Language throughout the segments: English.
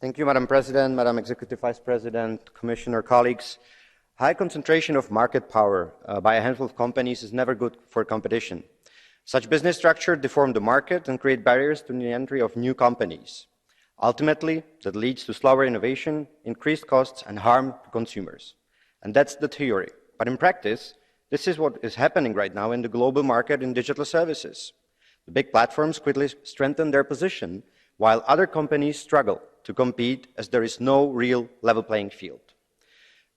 Thank you, Madam President, Madam Executive Vice President, Commissioner, colleagues. High concentration of market power by a handful of companies is never good for competition. Such business structure deform the market and create barriers to the entry of new companies. Ultimately, that leads to slower innovation, increased costs, and harm to consumers. And that's the theory. But in practice, this is what is happening right now in the global market in digital services. The big platforms quickly strengthen their position, while other companies struggle to compete as there is no real level playing field.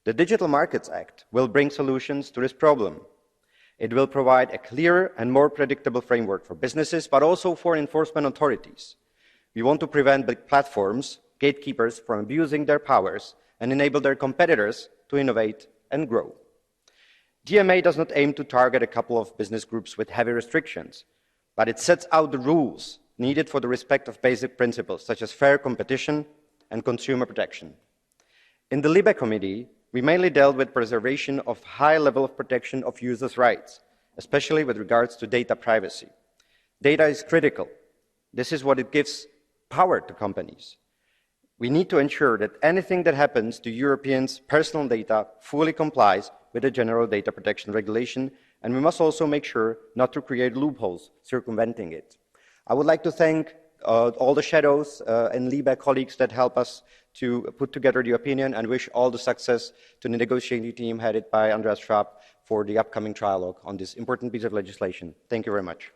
The Digital Markets Act will bring solutions to this problem. It will provide a clearer and more predictable framework for businesses, but also for enforcement authorities. We want to prevent big platforms, gatekeepers, from abusing their powers and enable their competitors to innovate and grow. DMA does not aim to target a couple of business groups with heavy restrictions, but it sets out the rules needed for the respect of basic principles such as fair competition and consumer protection. In the LIBE Committee, we mainly dealt with preservation of high level of protection of users' rights, especially with regards to data privacy. Data is critical. This is what it gives power to companies. We need to ensure that anything that happens to Europeans' personal data fully complies with the General Data Protection Regulation, and we must also make sure not to create loopholes circumventing it. I would like to thank all the shadows and LIBE colleagues that help us to put together the opinion, and wish all the success to the negotiating team headed by Andreas Schwab for the upcoming trialogue on this important piece of legislation. Thank you very much.